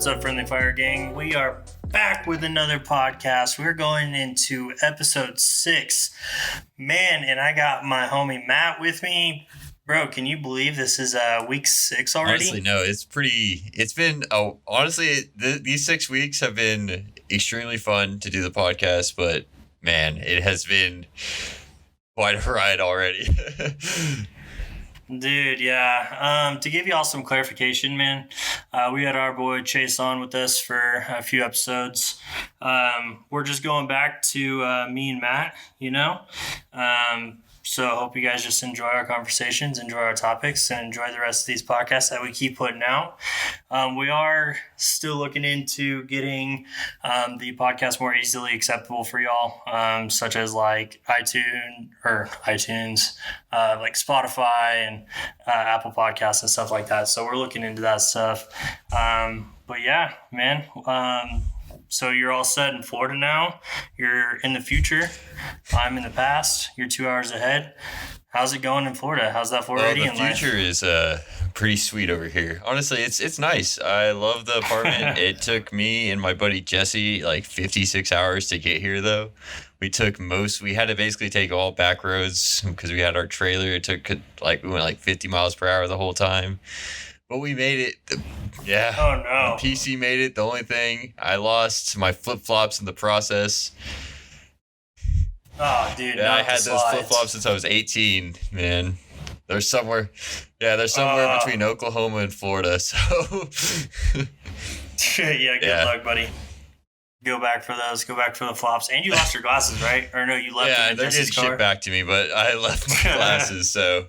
What's up, Friendly Fire Gang? We are back with another podcast. We're going into episode 6. Man, and I got my homie Matt with me. Bro, can you believe this is week 6 already? Honestly, no, these 6 weeks have been extremely fun to do the podcast, but man, it has been quite a ride already. Dude, yeah. To give you all some clarification, man, we had our boy Chase on with us for a few episodes. We're just going back to me and Matt, So I hope you guys just enjoy our conversations, enjoy our topics, and enjoy the rest of these podcasts that we keep putting out. We are still looking into getting the podcast more easily acceptable for y'all, such as like iTunes, like Spotify and Apple Podcasts and stuff like that. So we're looking into that stuff. But yeah, man. So you're all set in Florida now. You're in the future. I'm in the past. You're 2 hours ahead. How's it going in Florida? How's that Floridian life? The future is pretty sweet over here. Honestly, it's nice. I love the apartment. It took me and my buddy Jesse like 56 hours to get here, though. We had to basically take all back roads because we had our trailer. It took we went 50 miles per hour the whole time. But we made it. Yeah. Oh, no. The PC made it. The only thing, I lost my flip-flops in the process. Oh, dude. Yeah, I had those flip-flops since I was 18, man. They're somewhere between Oklahoma and Florida, so. Yeah, good luck, buddy. Go back for those. Go back for the flops. And you lost your glasses, right? Or no, you left them in Jesse's car? Yeah, they're getting shipped back to me, but I left my glasses, so.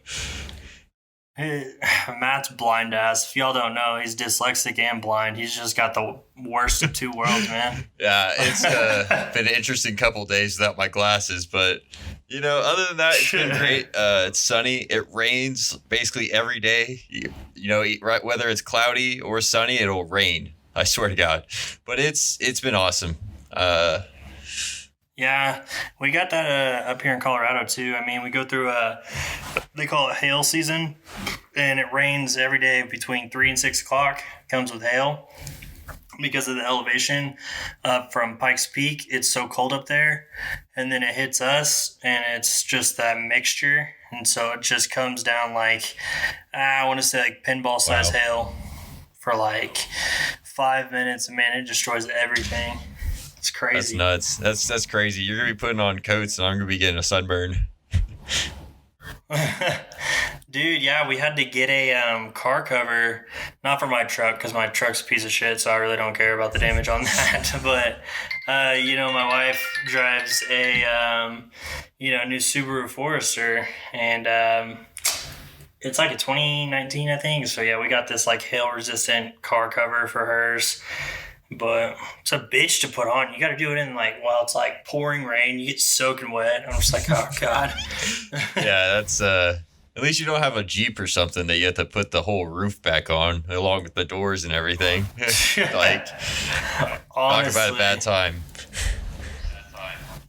Matt's blind ass. If y'all don't know, he's dyslexic and blind. He's just got the worst of two worlds, man. Yeah, it's been an interesting couple of days without my glasses, but other than that, it's been great. It's sunny. It rains basically every day. Right, whether it's cloudy or sunny, it'll rain. I swear to God. But it's been awesome. Yeah, we got that up here in Colorado too. I mean, we go through they call it hail season, and it rains every day between 3 and 6 o'clock. It comes with hail because of the elevation from Pikes Peak. It's so cold up there, and then it hits us, and it's just that mixture, and so it just comes down I want to say pinball size hail for 5 minutes, and man, it destroys everything. It's crazy. That's nuts. That's crazy. You're going to be putting on coats and I'm going to be getting a sunburn. Dude, yeah, we had to get a car cover, not for my truck because my truck's a piece of shit, so I really don't care about the damage on that. But, my wife drives a, new Subaru Forester, and it's like a 2019, I think. So, yeah, we got this hail-resistant car cover for hers. But it's a bitch to put on. You got to do it in while it's pouring rain. You get soaking wet. I'm just like, oh God. Yeah, that's at least you don't have a Jeep or something that you have to put the whole roof back on along with the doors and everything. Honestly, talk about a bad time.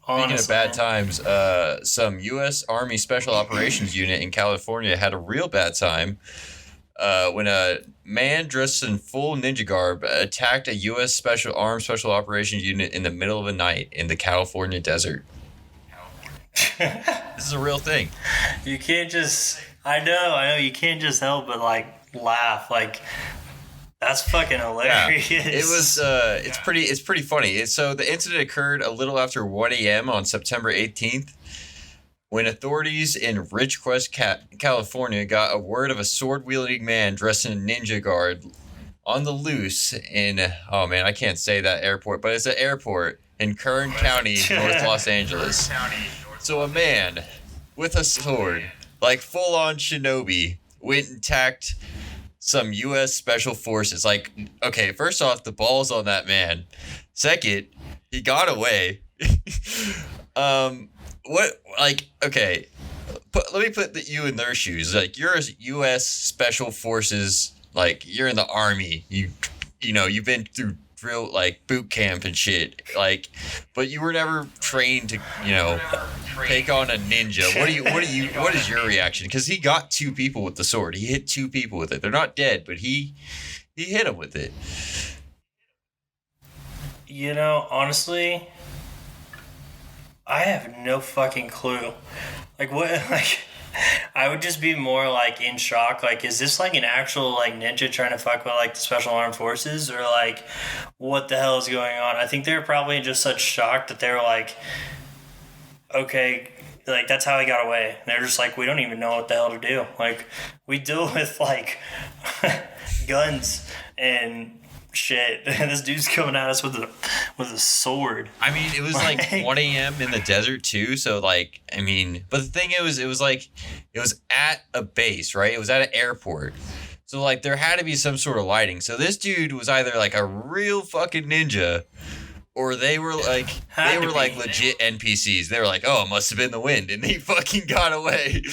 Speaking of bad times, some U.S. Army Special Operations Unit in California had a real bad time. When a man dressed in full ninja garb attacked a U.S. Armed Special Operations Unit in the middle of the night in the California desert. This is a real thing. You can't just... I know, you can't just help but, laugh. That's fucking hilarious. Yeah. It was, it's pretty funny. So the incident occurred a little after 1 a.m. on September 18th. When authorities in Ridgecrest, California got a word of a sword-wielding man dressed in a ninja guard on the loose in, oh man, I can't say that airport, but it's an airport in Kern County, North Los Angeles. So a man with a sword, like full-on shinobi, went and attacked some U.S. Special Forces. Like, okay, first off, the ball's on that man. Second, he got away. What, like, okay, let me put you in their shoes. Like, you're a U.S. Special Forces, like, you're in the Army. You've been through drill, like, boot camp and shit. Like, but you were never trained to, take on a ninja. What is your reaction? Because he got two people with the sword. He hit two people with it. They're not dead, but he hit them with it. Honestly, I have no fucking clue. Like, what, like, I would just be more, like, in shock. Like, is this, like, an actual, like, ninja trying to fuck with, like, the Special Armed Forces? Or, like, what the hell is going on? I think they were probably just such shock that they were like, okay, like, that's how he got away. They're just like, we don't even know what the hell to do. Like, we deal with, like, guns and shit. And this dude's coming at us with a sword. I mean, it was like 1 a.m. in the desert too. So like, I mean, but the thing is, it was at a base, right? It was at an airport. So like, there had to be some sort of lighting. So this dude was either like a real fucking ninja, or they were like legit NPCs. They were like, oh, it must have been the wind, and he fucking got away.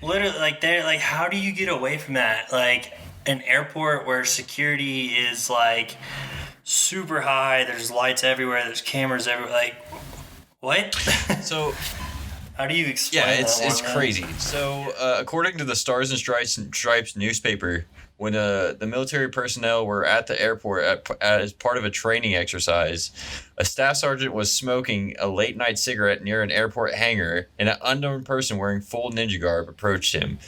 Literally, like, they're like, how do you get away from that? Like, an airport where security is like super high, there's lights everywhere, there's cameras everywhere, like, what? So how do you explain that? Yeah, it's crazy. So according to the Stars and Stripes newspaper, when the military personnel were at the airport as part of a training exercise, a staff sergeant was smoking a late night cigarette near an airport hangar, and an unknown person wearing full ninja garb approached him.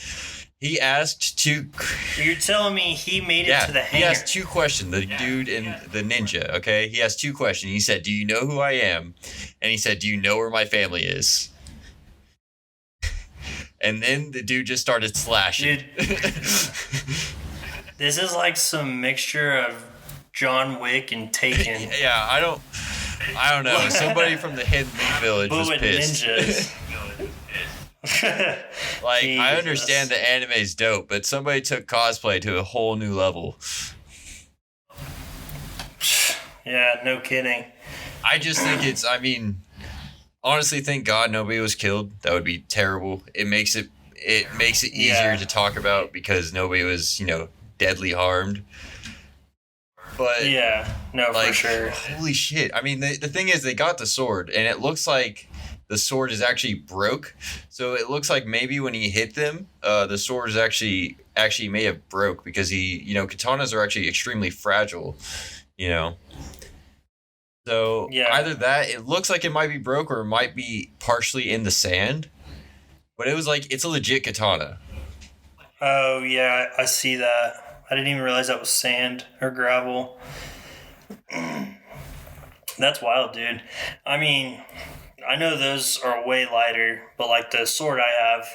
He asked two... You're telling me he made it to the hangar? He asked two questions, the dude and the ninja, okay? He asked two questions. He said, do you know who I am? And he said, do you know where my family is? And then the dude just started slashing. Dude, this is like some mixture of John Wick and Taken. Yeah, I don't know. Somebody from the Hidden Leaf Village was pissed. Ninjas. Like, Jesus. I understand the anime's dope, but somebody took cosplay to a whole new level. Yeah, no kidding. I just think honestly, thank God nobody was killed. That would be terrible. It makes it easier to talk about because nobody was, deadly harmed. But yeah, no, like, for sure. Holy shit. I mean, the thing is, they got the sword, and it looks like the sword is actually broke. So it looks like maybe when he hit them, the sword is actually may have broke because katanas are actually extremely fragile, So either that, it looks like it might be broke, or it might be partially in the sand. But it was like, it's a legit katana. Oh, yeah, I see that. I didn't even realize that was sand or gravel. That's wild, dude. I mean, I know those are way lighter, but like the sword I have,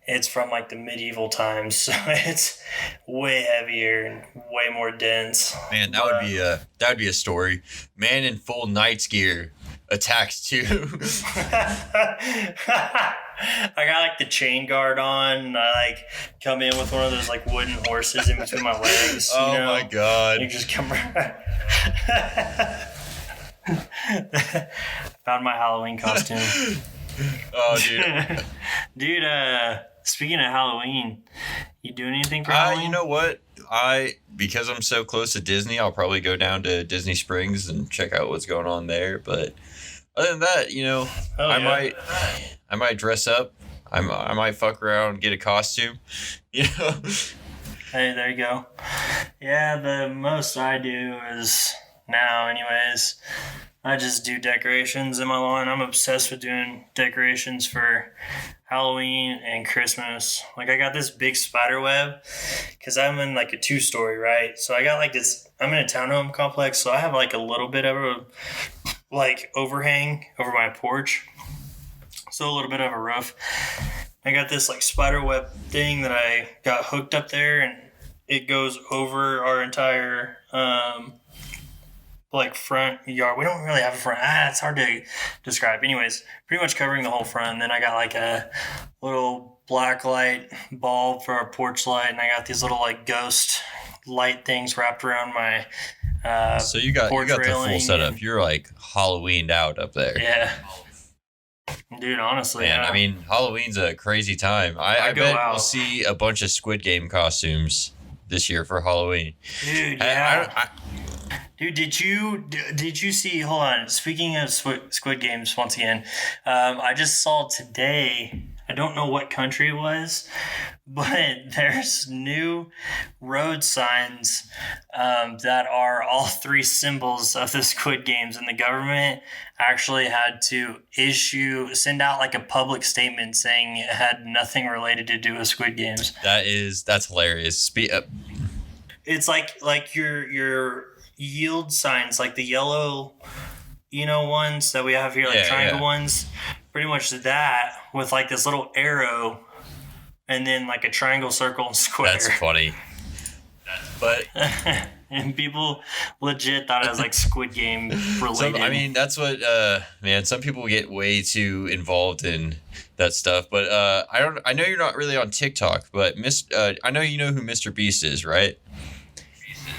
it's from like the medieval times, so it's way heavier and way more dense. Man, that would be a story. Man in full knight's gear attacks two. I got like the chain guard on, and I like come in with one of those like wooden horses in between my legs. Oh my god! You just come right. Found my Halloween costume. Oh, dude. Dude, speaking of Halloween, you doing anything for Halloween? You know what? Because I'm so close to Disney, I'll probably go down to Disney Springs and check out what's going on there. But other than that, I might dress up. I might fuck around and get a costume. Hey, there you go. Yeah, the most I do is... Now, anyways, I just do decorations in my lawn. I'm obsessed with doing decorations for Halloween and Christmas. Like, I got this big spider web because I'm in like a 2-story, right? So I got like this, I'm in a townhome complex, so I have like a little bit of a like overhang over my porch. So a little bit of a roof. I got this like spider web thing that I got hooked up there, and it goes over our entire like front yard. We don't really have a front. It's hard to describe. Anyways, pretty much covering the whole front. And then I got like a little black light bulb for a porch light, and I got these little like ghost light things wrapped around my So you got porch the full railing. setup. You're like Halloweened out up there. Yeah, dude. Honestly, Man, yeah. I mean, Halloween's a crazy time. I go bet out. we'll see a bunch of Squid Game costumes this year for Halloween. Dude, I- yeah. I- Dude, did you see? Hold on. Speaking of Squid Games, once again, I just saw today. I don't know what country it was, but there's new road signs that are all three symbols of the Squid Games, and the government actually had to send out like a public statement saying it had nothing related to do with Squid Games. that's hilarious. It's like your yield signs, like the yellow, ones that we have here, like triangle ones. Pretty much that with like this little arrow, and then like a triangle, circle, and square. That's funny. But and people legit thought it was like Squid Game related. I mean, that's what man. Some people get way too involved in that stuff. But I know you're not really on TikTok, but I know you know who Mr. Beast is, right?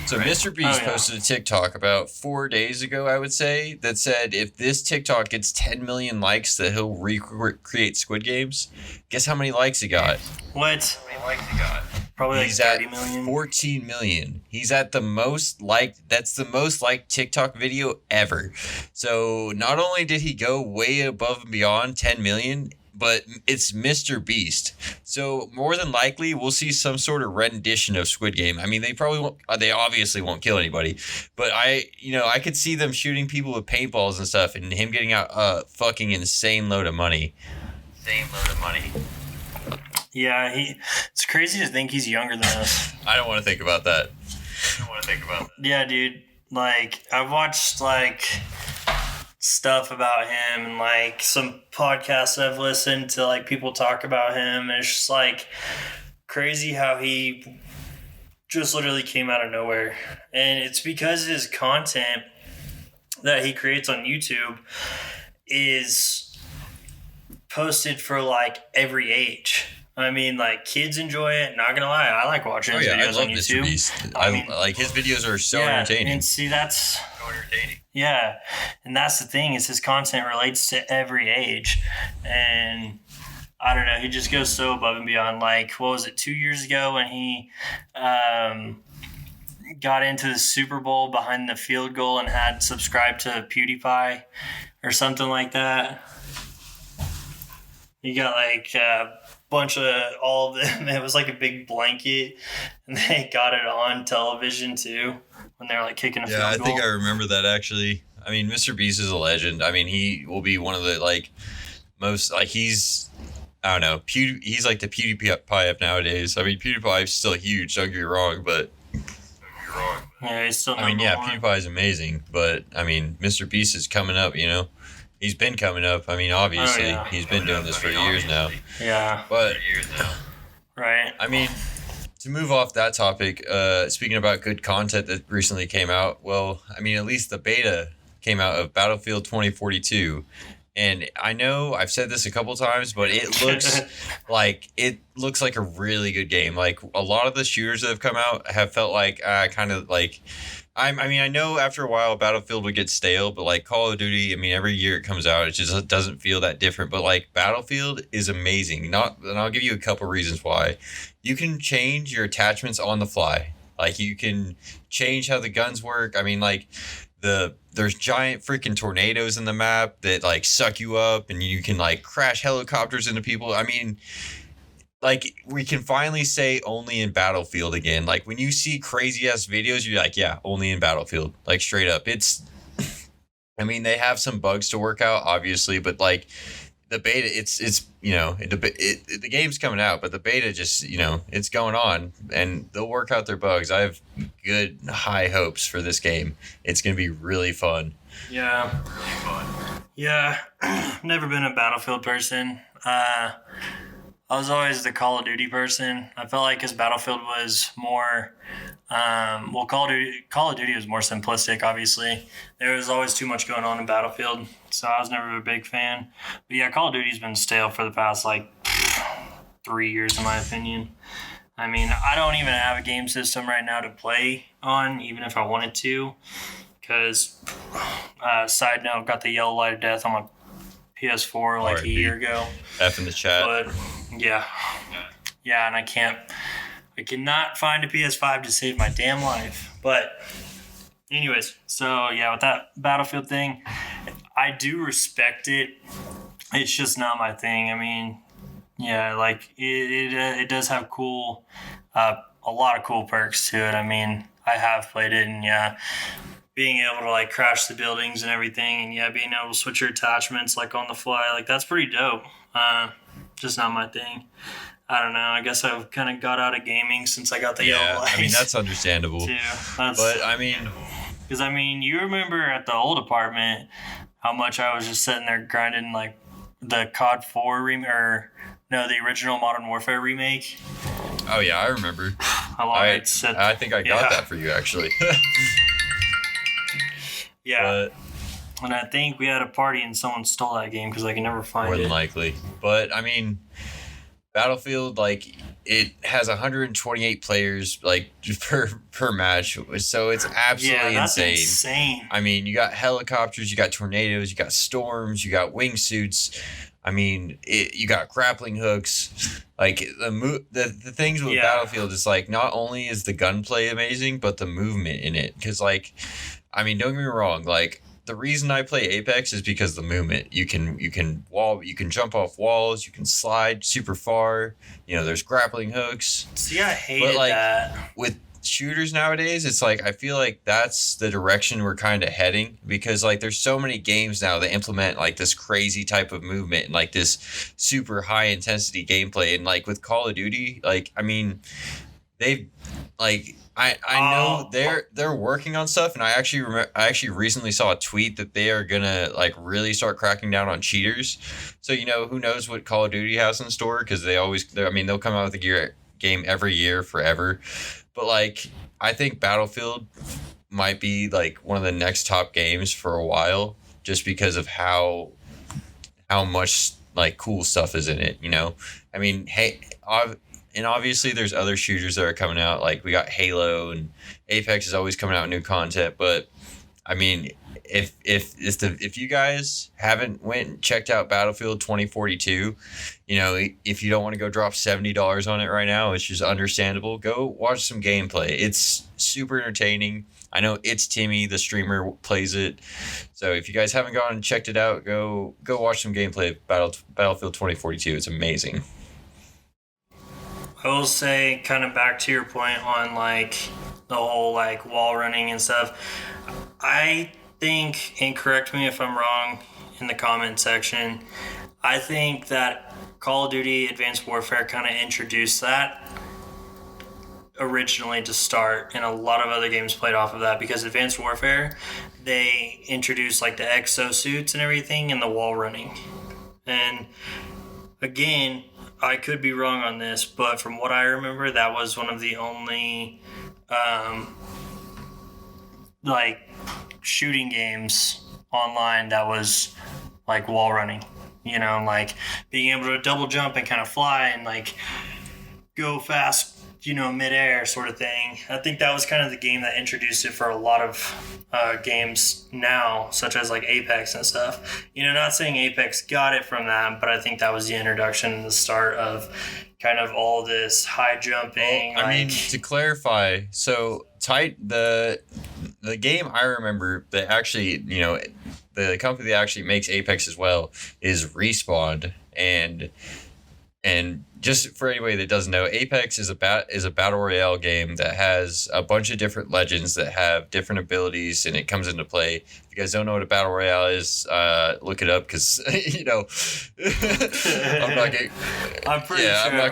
So Mr. Beast posted a TikTok about 4 days ago, I would say, that said if this TikTok gets 10 million likes, that he'll recreate Squid Games. Guess how many likes he got? What? How many likes he got? Probably like 30 million. 14 million. He's at the most liked. That's the most liked TikTok video ever. So not only did he go way above and beyond 10 million, but it's Mr. Beast. So more than likely, we'll see some sort of rendition of Squid Game. I mean, they probably won't. They obviously won't kill anybody, but I could see them shooting people with paintballs and stuff, and him getting out a fucking insane load of money. Yeah, it's crazy to think he's younger than us. I don't want to think about that. Yeah, dude. Like, I've watched like stuff about him and like some podcasts I've listened to, like people talk about him, and it's just like crazy how he just literally came out of nowhere. And it's because his content that he creates on YouTube is posted for like every age. I mean, like, kids enjoy it. Not gonna lie, I like watching his videos I love on YouTube. Mr. Beast. I mean, like his videos are so entertaining. And see, that's so entertaining. Yeah, and that's the thing, is his content relates to every age, and I don't know, he just goes so above and beyond. Like, what was it, 2 years ago when he got into the Super Bowl behind the field goal and had subscribed to PewDiePie or something like that? He got like bunch of all of them. It was like a big blanket, and they got it on television too when they were like kicking a field goal. Yeah, I think I remember that actually. I mean, Mr. Beast is a legend. I mean, he will be one of the like most like he's I don't know. He's like the PewDiePie of nowadays. I mean, PewDiePie's still huge. Don't get me wrong, but yeah, he's still. I mean, yeah, PewDiePie is amazing, but I mean, Mr. Beast is coming up. He's been coming up. I mean, obviously, he's been doing this for years now. Yeah. But, right. I mean, to move off that topic, speaking about good content that recently came out, well, I mean, at least the beta came out of Battlefield 2042. And I know I've said this a couple times, but it looks like a really good game. Like, a lot of the shooters that have come out have felt like kind of like... I mean, I know after a while Battlefield would get stale, but like Call of Duty, I mean, every year it comes out, it just doesn't feel that different. But like Battlefield is amazing. And I'll give you a couple reasons why. You can change your attachments on the fly. Like you can change how the guns work. I mean, like there's giant freaking tornadoes in the map that like suck you up, and you can like crash helicopters into people. I mean, like, we can finally say only in Battlefield again. Like, when you see crazy-ass videos, you're like, yeah, only in Battlefield. Like, straight up. I mean, they have some bugs to work out, obviously, but, like, the beta, the game's coming out, but the beta just, it's going on, and they'll work out their bugs. I have good, high hopes for this game. It's going to be really fun. Yeah. Really fun. Yeah. Never been a Battlefield person. I was always the Call of Duty person. I felt like his Battlefield was more, Call of Duty was more simplistic, obviously. There was always too much going on in Battlefield, so I was never a big fan. But yeah, Call of Duty's been stale for the past, 3 years, in my opinion. I mean, I don't even have a game system right now to play on, even if I wanted to. Because, side note, got the yellow light of death on my PS4 like a year ago. F in the chat. But yeah, and I cannot find a PS5 to save my damn life. But anyways, so yeah, with that Battlefield thing, I do respect it. It's just not my thing. I mean, yeah, like it does have a lot of cool perks to it. I mean, I have played it, and yeah, being able to like crash the buildings and everything, and yeah, being able to switch your attachments like on the fly, like that's pretty dope. Just not my thing. I don't know. I guess I've kind of got out of gaming since I got the yellow light. I mean, that's understandable. Too. But I mean, because I mean, you remember at the old apartment how much I was just sitting there grinding like the COD 4 the original Modern Warfare remake. Oh yeah, I remember. I think I got that for you actually. Yeah. And I think we had a party and someone stole that game because I can never find it. More than likely. But I mean, Battlefield, like, it has 128 players like per match, so it's absolutely insane. I mean, you got helicopters, you got tornadoes, you got storms, you got wingsuits. I mean, you got grappling hooks. Like the things with Battlefield is like not only is the gunplay amazing, but the movement in it. Because like, I mean, don't get me wrong, like. The reason I play Apex is because the movement. You can jump off walls, you can slide super far. You know, there's grappling hooks. See, I hated that. With shooters nowadays, it's like I feel like that's the direction we're kind of heading because like there's so many games now that implement like this crazy type of movement and like this super high intensity gameplay. And like with Call of Duty, like I mean, they've like. I know they're working on stuff, and I actually recently saw a tweet that they are gonna like really start cracking down on cheaters. So you know who knows what Call of Duty has in store because they'll come out with a game every year forever. But like I think Battlefield might be like one of the next top games for a while just because of how much like cool stuff is in it. You know, I mean, hey. And obviously, there's other shooters that are coming out. Like we got Halo and Apex is always coming out with new content. But I mean, if you guys haven't went and checked out Battlefield 2042, you know, if you don't want to go drop $70 on it right now, which is understandable, go watch some gameplay. It's super entertaining. I know It's Timmy, the streamer, plays it. So if you guys haven't gone and checked it out, go watch some gameplay of Battlefield 2042. It's amazing. I will say, kind of back to your point on like the whole like wall running and stuff. I think, and correct me if I'm wrong in the comment section, I think that Call of Duty Advanced Warfare kind of introduced that originally to start, and a lot of other games played off of that because Advanced Warfare, they introduced like the exosuits and everything and the wall running. And again, I could be wrong on this, but from what I remember, that was one of the only like shooting games online that was like wall running. You know, like being able to double jump and kind of fly and like go fast, you know, midair sort of thing. I think that was kind of the game that introduced it for a lot of games now, such as like Apex and stuff. You know, not saying Apex got it from that, but I think that was the introduction and the start of kind of all this high jumping. Well, I mean, to clarify, so the game I remember that actually, you know, the company that actually makes Apex as well is Respawn, and just for anybody that doesn't know, Apex is a battle royale game that has a bunch of different legends that have different abilities, and it comes into play. If you guys don't know what a battle royale is, look it up because you know I'm not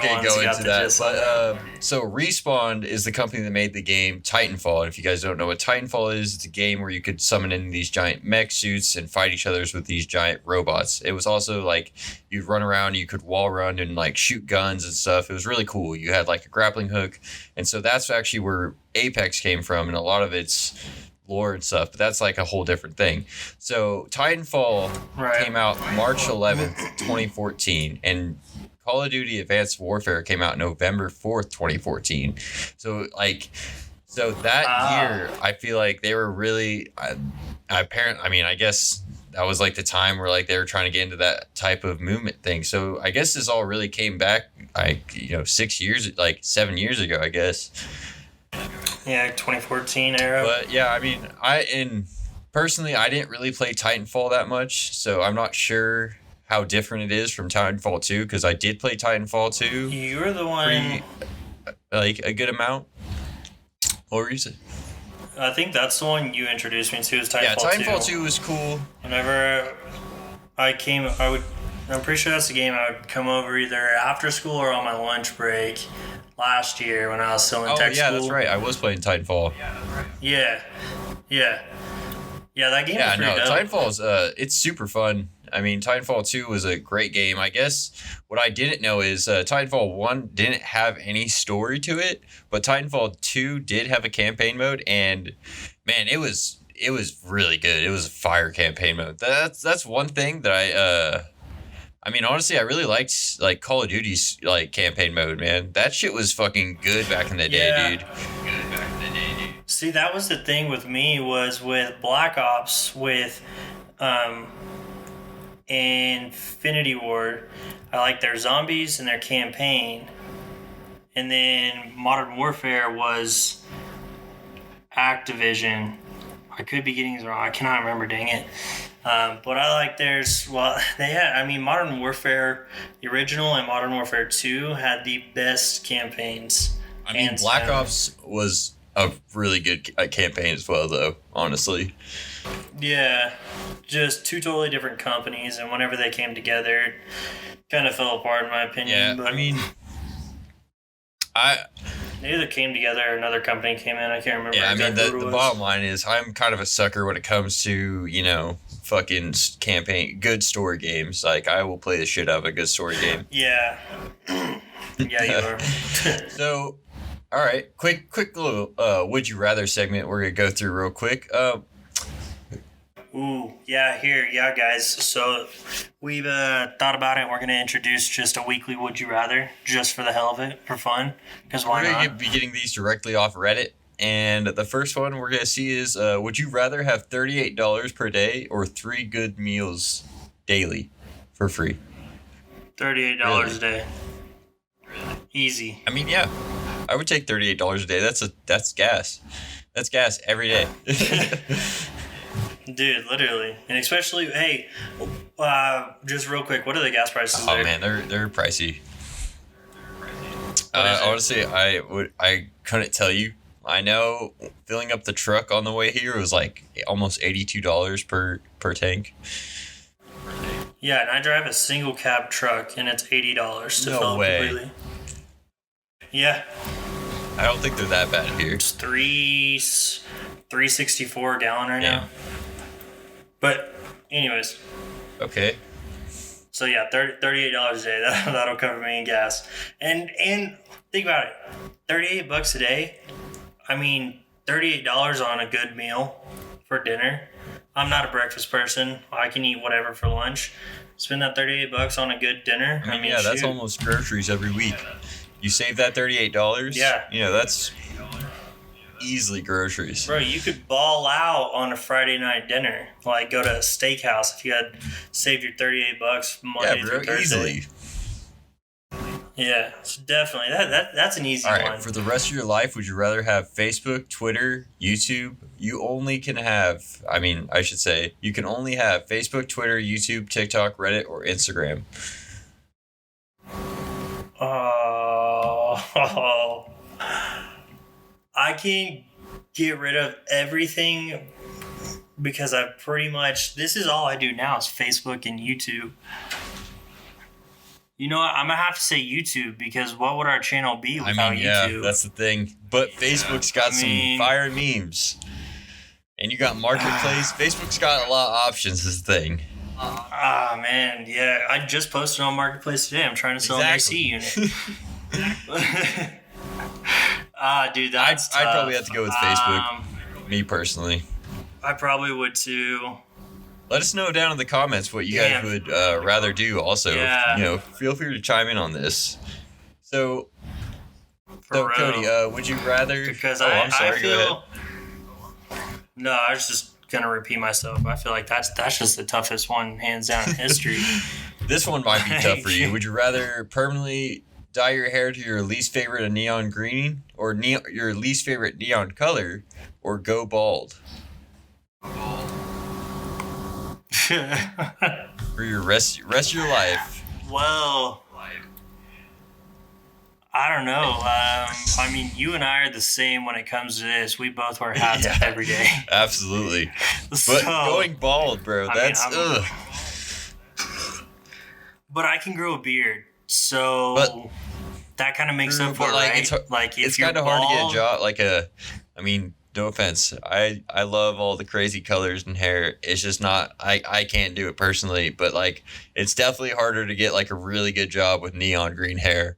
gonna go into that. But so Respawn is the company that made the game Titanfall. And if you guys don't know what Titanfall is, it's a game where you could summon in these giant mech suits and fight each other with these giant robots. It was also like you'd run around, you could wall run and like shoot guns and stuff. It was really cool. You had like a grappling hook, and so that's actually where Apex came from, and a lot of its lore and stuff. But that's like a whole different thing. So Titanfall came out March 11th, 2014, and Call of Duty Advanced Warfare came out November 4th, 2014. So that year, I feel like they were really, I guess that was like the time where like they were trying to get into that type of movement thing. So I guess this all really came back like, 7 years ago, I guess. Yeah, 2014 era. But yeah, I mean, personally, I didn't really play Titanfall that much, so I'm not sure how different it is from Titanfall 2, because I did play Titanfall 2. You were the one... like, a good amount. What were you saying? I think that's the one you introduced me to, is Titanfall 2. Yeah, Titanfall 2 was cool. Whenever I'm pretty sure that's the game I would come over either after school or on my lunch break last year when I was still in tech school. Oh, yeah, that's right. I was playing Titanfall. Yeah, that game was pretty dope. Titanfall's, it's super fun. I mean, Titanfall 2 was a great game. I guess what I didn't know is Titanfall 1 didn't have any story to it, but Titanfall 2 did have a campaign mode, and man, it was really good. It was a fire campaign mode. That's one thing that I mean, honestly, I really liked like Call of Duty's like campaign mode, man. That shit was fucking good back in the day, dude. See, that was the thing with me, was with Black Ops, with Infinity Ward. I like their zombies and their campaign. And then Modern Warfare was Activision. I could be getting this wrong. I cannot remember, dang it. But I like theirs. Well, Modern Warfare, the original, and Modern Warfare 2 had the best campaigns. I mean, Black Ops was a really good campaign as well, though, honestly. Yeah, just two totally different companies, and whenever they came together, it kind of fell apart, in my opinion. Yeah, but I mean, they either came together or another company came in. I can't remember. Yeah, exactly I mean, the bottom line is I'm kind of a sucker when it comes to, fucking good story games. Like, I will play the shit out of a good story game. Yeah. Yeah, you are. So, all right, quick little would you rather segment we're gonna go through real quick. Yeah, guys. So we've thought about it. We're going to introduce just a weekly Would You Rather, just for the hell of it, for fun. Because why not? We're going to be getting these directly off Reddit. And the first one we're going to see is, would you rather have $38 per day or 3 good meals daily for free? $38 a day. Easy. I mean, yeah. I would take $38 a day. That's gas. That's gas every day. Dude, literally. And especially, hey, just real quick, what are the gas prices there? Oh, man, they're pricey. Honestly, I couldn't tell you. I know filling up the truck on the way here was like almost $82 per tank. Yeah, and I drive a single cab truck, and it's $80 to fill up completely. Yeah. I don't think they're that bad here. It's $3.64 a gallon right now. But, anyways. Okay. So, yeah, $38 a day. That'll cover me in gas. And think about it. $38 a day. I mean, $38 on a good meal for dinner. I'm not a breakfast person. I can eat whatever for lunch. Spend that $38 on a good dinner. I mean, that's almost groceries every week. You save that $38. Yeah. That's easily groceries. Bro, you could ball out on a Friday night dinner. Like, go to a steakhouse if you had saved your $38 Monday through Thursday. Easily. Yeah, so definitely. That's an easy one. All right, for the rest of your life, would you rather have Facebook, Twitter, YouTube? You only can have, you can only have Facebook, Twitter, YouTube, TikTok, Reddit, or Instagram. Oh, I can get rid of everything because this is all I do now is Facebook and YouTube. You know what? I'm going to have to say YouTube because what would our channel be without YouTube? Yeah, that's the thing. But Facebook's got some fire memes. And you got Marketplace. Facebook's got a lot of options, is the thing. Man. Yeah, I just posted on Marketplace today. I'm trying to sell an AC unit. Dude, that's tough. I'd probably have to go with Facebook. Me personally. I probably would too. Let us know down in the comments what you guys would rather do. Also, feel free to chime in on this. So Cody, would you rather? Because I'm sorry. I feel. Go ahead. No, I was just gonna repeat myself. I feel like that's just the toughest one, hands down, in history. This one might be tough for you. Would you rather permanently dye your hair to your least favorite neon green, or your least favorite neon color, or go bald? For your rest of your life. Well, I don't know. I mean, you and I are the same when it comes to this. We both wear hats every day. Absolutely. But going bald, bro, ugh. But I can grow a beard, so that kind of makes up for it, right? It's kind of hard to get a job. No offense. I love all the crazy colors and hair. It's just not, I can't do it personally, but it's definitely harder to get a really good job with neon green hair.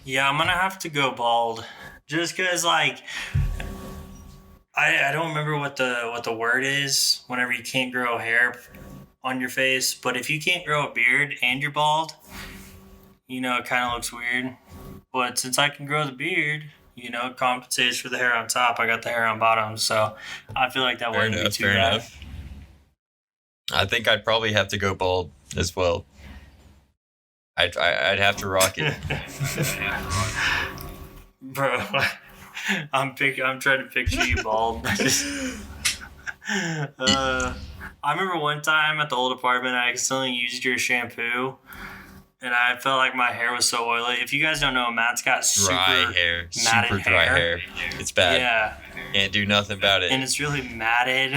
Yeah, I'm going to have to go bald just because I don't remember what the word is whenever you can't grow hair on your face, but if you can't grow a beard and you're bald, it kind of looks weird. But since I can grow the beard, it compensates for the hair on top. I got the hair on bottom, so I feel like that wouldn't be too bad. Enough. I think I'd probably have to go bald as well. I'd have to rock it. Bro, I'm trying to picture you bald. I remember one time at the old apartment, I accidentally used your shampoo. And I felt like my hair was so oily. If you guys don't know, Matt's got super dry hair. It's bad. Yeah. Can't do nothing about it. And it's really matted.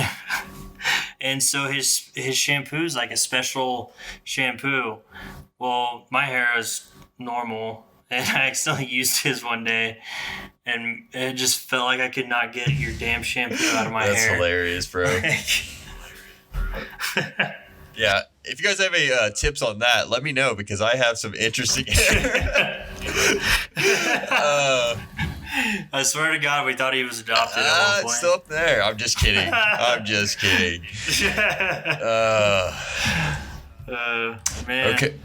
And so his shampoo is like a special shampoo. Well, my hair is normal. And I accidentally used his one day. And it just felt like I could not get your damn shampoo out of my hair. That's hilarious, bro. Yeah, if you guys have any tips on that, let me know because I have some interesting hair. I swear to God, we thought he was adopted at one point. It's still up there. I'm just kidding. Man. Okay.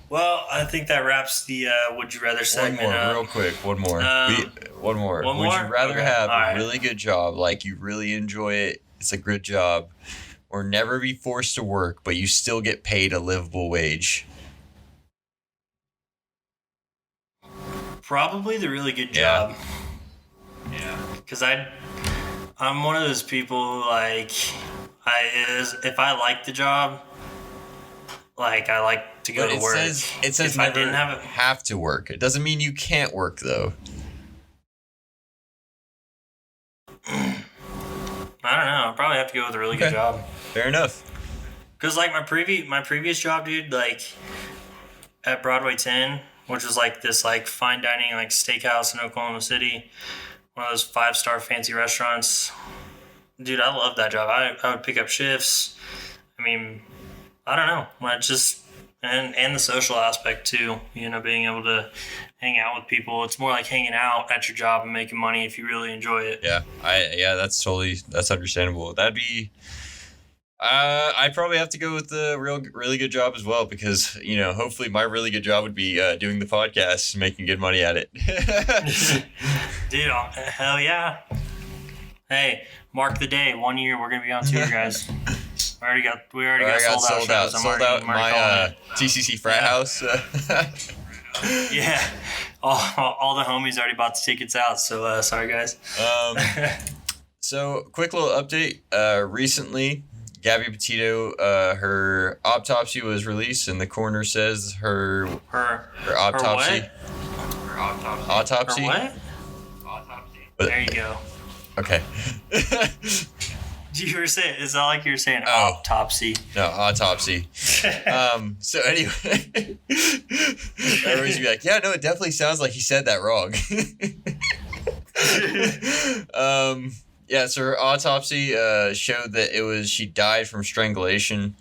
Well, I think that wraps the Would You Rather segment up. Real quick. One more. Would you rather have a really good job, you really enjoy it, it's a good job, or never be forced to work, but you still get paid a livable wage? Probably the really good job. Yeah. Because I'm one of those people who, if I like the job, I like to go to work. It says if never I didn't have to work. It doesn't mean you can't work, though. I don't know. I'll probably have to go with a really good job. Fair enough. Because my previous job, dude, at Broadway 10, which was this fine dining steakhouse in Oklahoma City, one of those 5-star fancy restaurants. Dude, I love that job. I would pick up shifts. I mean, I don't know. And the social aspect too. Being able to hang out with people. It's more like hanging out at your job and making money if you really enjoy it. Yeah, that's understandable. That'd be. I'd probably have to go with the really good job as well because hopefully my really good job would be doing the podcast and making good money at it. Dude, hell yeah! Hey, mark the day. 1 year we're gonna be on tour, guys. We already got sold out. Sold out my TCC frat house. Yeah, all the homies already bought the tickets out. So sorry, guys. So quick little update. Recently, Gabby Petito, her autopsy was released, and the coroner says her autopsy. Her Autopsy. Her what? Autopsy. There you go. Okay. You were saying, it's not like you were saying autopsy. No, autopsy. So anyway, everybody's be like, yeah, no, it definitely sounds like he said that wrong. Yeah, so her autopsy showed that she died from strangulation,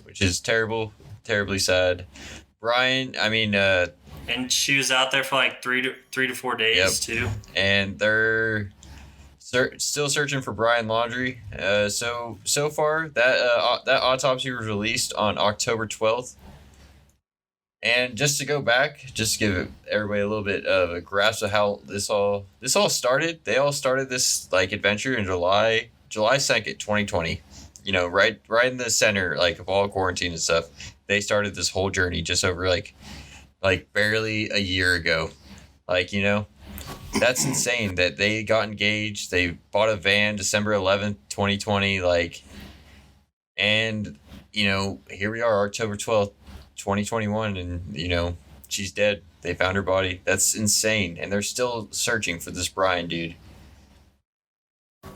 which is terribly sad. Brian, and she was out there for 3 to 4 days too. And Still searching for Brian Laundrie. So far that autopsy was released on October 12th. And just to go back, just to give everybody a little bit of a grasp of how this all started. They all started this like adventure in July 2nd, 2020. Right in the center like of all quarantine and stuff. They started this whole journey just over like barely a year ago. That's insane that they got engaged. They bought a van December 11th, 2020. And here we are, October 12th, 2021, and she's dead. They found her body. That's insane, and they're still searching for this Brian dude.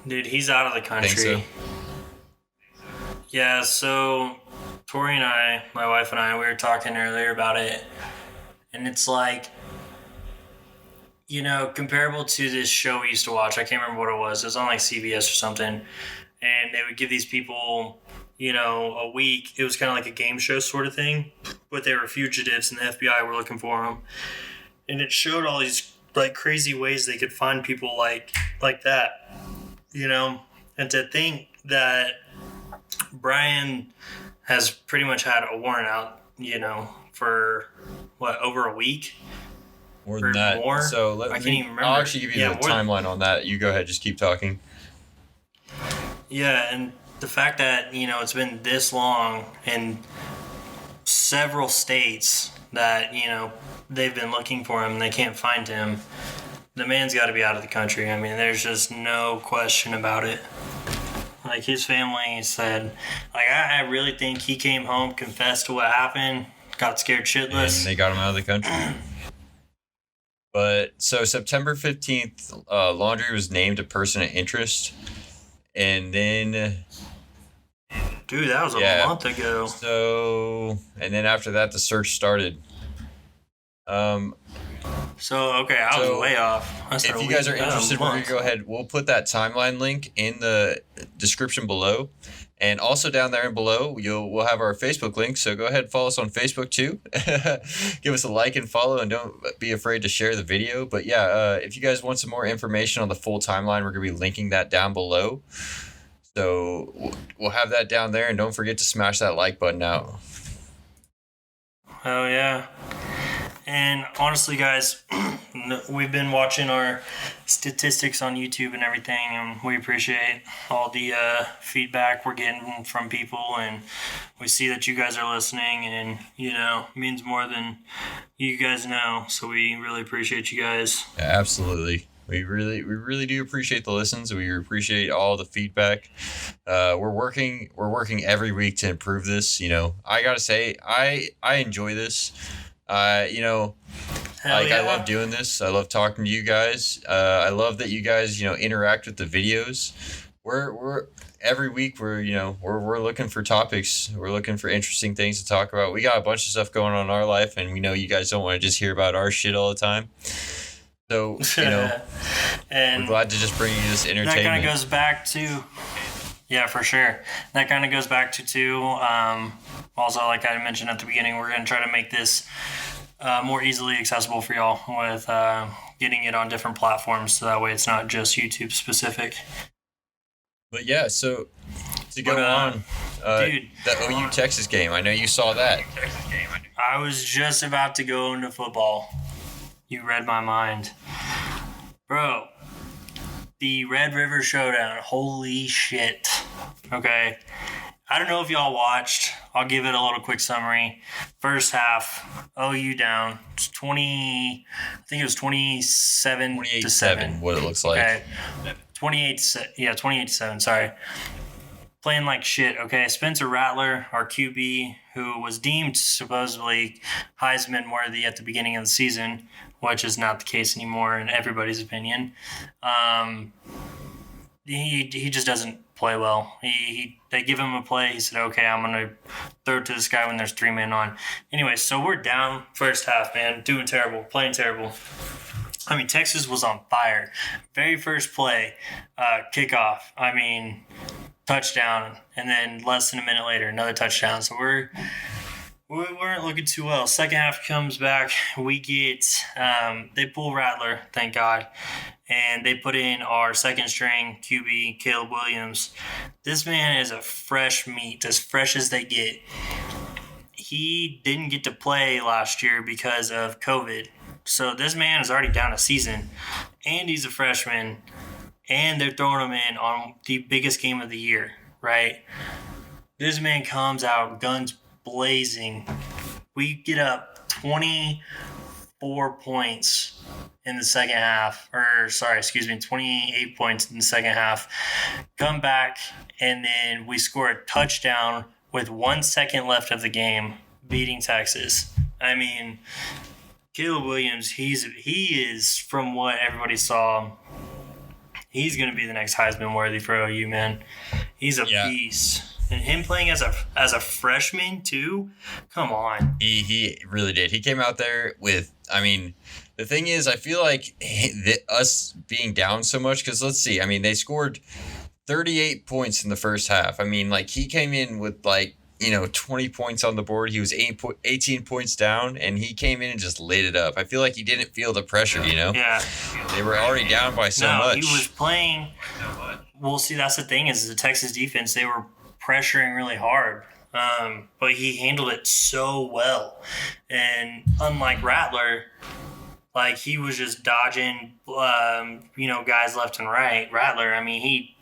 Dude, he's out of the country. Think so? Yeah, so Tori and I, my wife and I, we were talking earlier about it, and it's like, comparable to this show we used to watch. I can't remember what it was. It was on like CBS or something, and they would give these people a week. It was kind of like a game show sort of thing, but they were fugitives and the FBI were looking for them. And it showed all these like crazy ways they could find people like that, and to think that Brian has pretty much had a warrant out, for over a week. More than that. More? So I can't even remember. I'll actually give you the timeline on that. You go ahead, just keep talking. Yeah, and the fact that, it's been this long in several states that, they've been looking for him and they can't find him, the man's got to be out of the country. I mean, there's just no question about it. Like, his family said, like, I really think he came home, confessed to what happened, got scared shitless. And they got him out of the country. But, so September 15th, Laundrie was named a person of interest. And then... Dude, that was a month ago. So, and then after that, the search started. I was way off. If you guys are interested, we're going to go ahead. We'll put that timeline link in the description below. And also down there and below, we'll have our Facebook link. So go ahead and follow us on Facebook too. Give us a like and follow, and don't be afraid to share the video. But if you guys want some more information on the full timeline, we're going to be linking that down below. So we'll have that down there, and don't forget to smash that like button out. Oh, yeah. And honestly, guys, we've been watching our statistics on YouTube and everything, and we appreciate all the feedback we're getting from people, and we see that you guys are listening, and, it means more than you guys know, so we really appreciate you guys. Yeah, absolutely. We really do appreciate the listens. We appreciate all the feedback. We're working every week to improve this. I gotta say, I enjoy this. I love doing this. I love talking to you guys. I love that you guys, interact with the videos. We're every week we're looking for topics. We're looking for interesting things to talk about. We got a bunch of stuff going on in our life, and we know you guys don't want to just hear about our shit all the time. So, and we're glad to just bring you this entertainment. That kind of goes back to, yeah, for sure. That kind of goes back to, too, also, like I mentioned at the beginning, we're going to try to make this more easily accessible for y'all with getting it on different platforms, so that way it's not just YouTube specific. But yeah, so to go on, dude, the OU Texas game, I know you saw that. I was just about to go into football. You read my mind. Bro, the Red River Showdown, holy shit. Okay. I don't know if y'all watched. I'll give it a little quick summary. First half, OU down. It's 20, I think it was 27 to 7. What it looks like. Okay. 28 to 7, sorry. Playing like shit, okay? Spencer Rattler, our QB, who was deemed supposedly Heisman worthy at the beginning of the season, which is not the case anymore in everybody's opinion. He just doesn't play well. They give him a play. He said, okay, I'm going to throw it to this guy when there's 3 men on. Anyway, so we're down first half, man. Doing terrible. Playing terrible. I mean, Texas was on fire. Very first play, kickoff. I mean, touchdown. And then less than a minute later, another touchdown. So we weren't looking too well. Second half comes back. We get, they pull Rattler, thank God. and they put in our second string QB, Caleb Williams. This man is a fresh meat, as fresh as they get. He didn't get to play last year because of COVID. So this man is already down a season, and he's a freshman, and they're throwing him in on the biggest game of the year, right? This man comes out guns blazing. We get up 24 points in the second half, 28 points in the second half. Come back, and then we score a touchdown with 1 second left of the game, beating Texas. I mean, Caleb Williams, he is, from what everybody saw, he's going to be the next Heisman worthy for OU, man. He's a beast. And him playing as a freshman too, come on. He really did. He came out there with, I mean, the thing is, I feel like us being down so much, because let's see, I mean, they scored 38 points in the first half. I mean, like, he came in with 20 points on the board. He was 18 points down, and he came in and just lit it up. I feel like he didn't feel the pressure, Yeah. They were already down by so much. He was playing. Well, see, that's the thing is the Texas defense, they were pressuring really hard. But he handled it so well. And unlike Rattler, like, he was just dodging, guys left and right. Rattler, I mean, he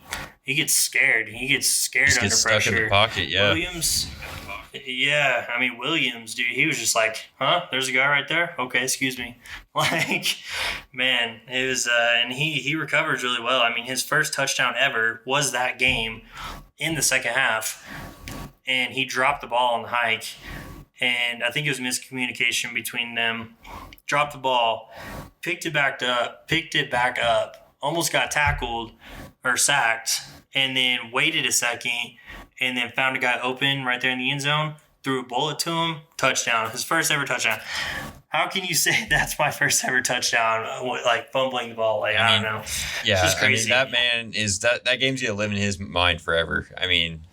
gets scared. He gets scared under gets pressure. Stuck in the pocket, yeah. Williams, dude, he was just like, huh? There's a guy right there? Okay, excuse me. Like, man, it was, and he recovers really well. I mean, his first touchdown ever was that game in the second half, and he dropped the ball on the hike, and I think it was miscommunication between them. Dropped the ball, picked it back up, almost got tackled or sacked, and then waited a second, and then found a guy open right there in the end zone, threw a bullet to him, touchdown, his first ever touchdown. How can you say that's my first ever touchdown, like fumbling the ball? Like, I don't know. Yeah, it's just crazy. I mean, that man is that game's gonna live in his mind forever. I mean,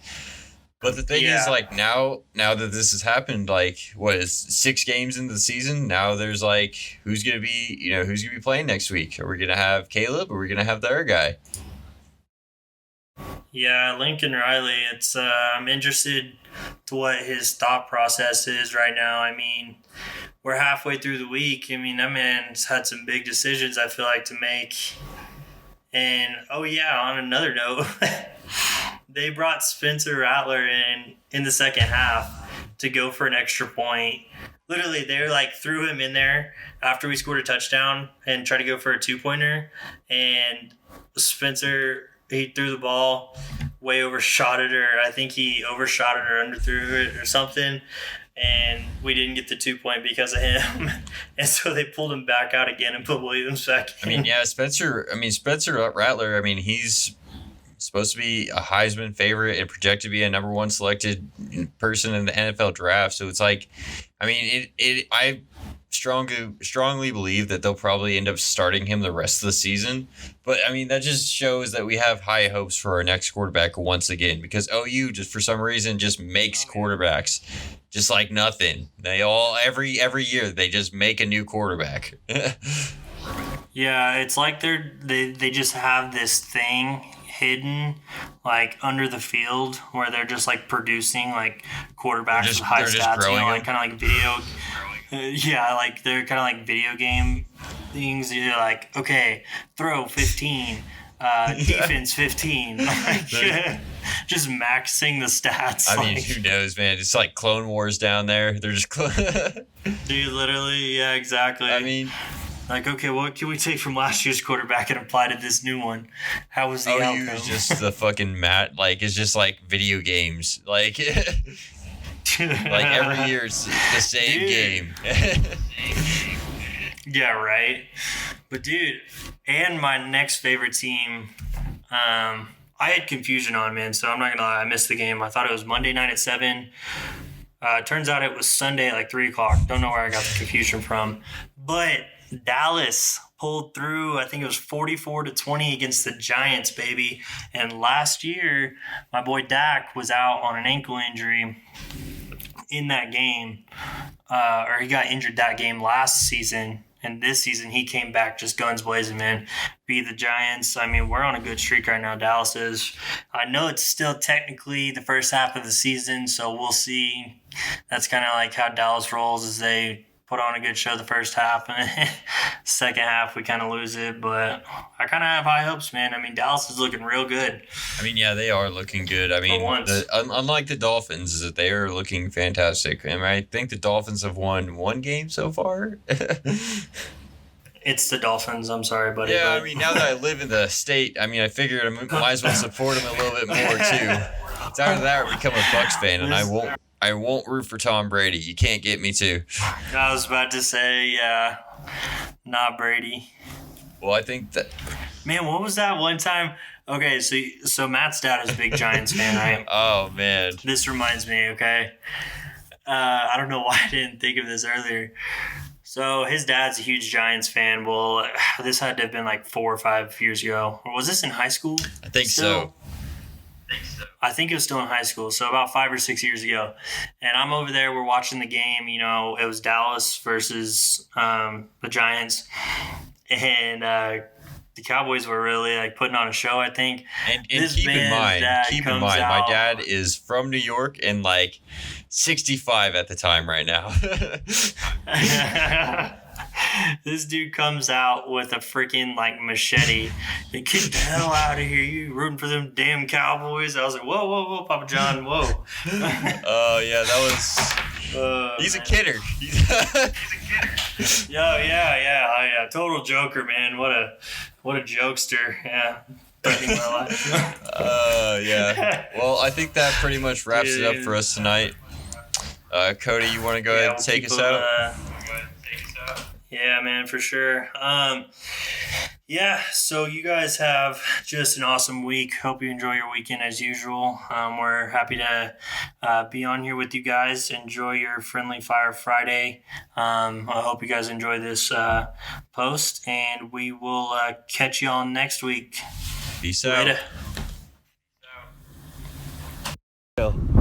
but the thing is, like, now that this has happened, like, what is 6 games into the season? Now there's like, who's gonna be playing next week? Are we gonna have Caleb? Or are we gonna have the other guy? Yeah, Lincoln Riley. It's I'm interested to what his thought process is right now. I mean, we're halfway through the week. I mean, that man's had some big decisions, I feel like, to make. And, on another note, they brought Spencer Rattler in the second half to go for an extra point. Literally, they threw him in there after we scored a touchdown and tried to go for a 2-pointer. And Spencer, he threw the ball, way overshot it, or I think he overshot it or underthrew it or something. And we didn't get the 2-point because of him. And so they pulled him back out again and put Williams back in. I mean, yeah, Spencer Rattler, I mean, he's supposed to be a Heisman favorite and projected to be a number 1 selected person in the NFL draft. So it's like, I mean, I strongly believe that they'll probably end up starting him the rest of the season. But, I mean, that just shows that we have high hopes for our next quarterback once again, because OU just for some reason just makes quarterbacks just like nothing. They all every year they just make a new quarterback. Yeah, it's like they just have this thing hidden like under the field where they're just like producing like quarterbacks with high stats, kind of like video. Like they're kind of like video game things. You're like, okay, throw 15, defense 15, just maxing the stats. I mean, who knows, man? It's like Clone Wars down there. They're just dude, literally, yeah, exactly. I mean, like, okay, what can we take from last year's quarterback and apply to this new one? How was the outcome? OU is just the fucking like it's just like video games, like. Like every year it's the same game. Yeah, right. But dude, and my next favorite team, I had confusion on, man, so I'm not gonna lie, I missed the game. I thought it was Monday night at 7. Turns out it was Sunday at like 3 o'clock. Don't know where I got the confusion from. But Dallas pulled through. I think it was 44-20 against the Giants, baby. And last year, my boy Dak was out on an ankle injury in that game, or he got injured that game last season, And this season, he came back just guns blazing, man. Beat the Giants. I mean, we're on a good streak right now. Dallas is. I know it's still technically the first half of the season, so we'll see. That's kind of like how Dallas rolls, is they put on a good show the first half, and second half we kind of lose it. But I kind of have high hopes, man. I mean, Dallas is looking real good. I mean, yeah, they are looking good. I mean, unlike the Dolphins, is that they are looking fantastic. And I think the Dolphins have won one game so far. It's the Dolphins. I'm sorry, buddy. Yeah, I mean, now that I live in the state, I mean, I figured I might as well support them a little bit more too. It's either that or become a Bucs fan, and I won't root for Tom Brady. You can't get me to. I was about to say, yeah, not Brady. Well, I think that. Man, what was that one time? Okay, so Matt's dad is a big Giants fan, right? Oh, man. This reminds me, okay? I don't know why I didn't think of this earlier. So his dad's a huge Giants fan. Well, this had to have been like 4 or 5 years ago. Or was this in high school? I think so. I think it was still in high school, so about 5 or 6 years ago. And I'm over there, we're watching the game. You know, it was Dallas versus the Giants. And the Cowboys were really like putting on a show, I think. And keep in mind, my dad is from New York and like 65 at the time right now. This dude comes out with a freaking like machete. Like, get the hell out of here! You rooting for them damn Cowboys? I was like, whoa, whoa, whoa, Papa John, whoa. Oh yeah, that was. He's a kidder. He's a kidder. Yeah. Total joker, man. What a jokester. Yeah. Threatening my life. Yeah. Well, I think that pretty much wraps it up for us tonight. Cody, you want to go ahead and take us out? Yeah, man, for sure. So you guys have just an awesome week. Hope you enjoy your weekend as usual. We're happy to be on here with you guys. Enjoy your Friendly Fire Friday. I hope you guys enjoy this post, and we will catch you on next week. Peace out. Later.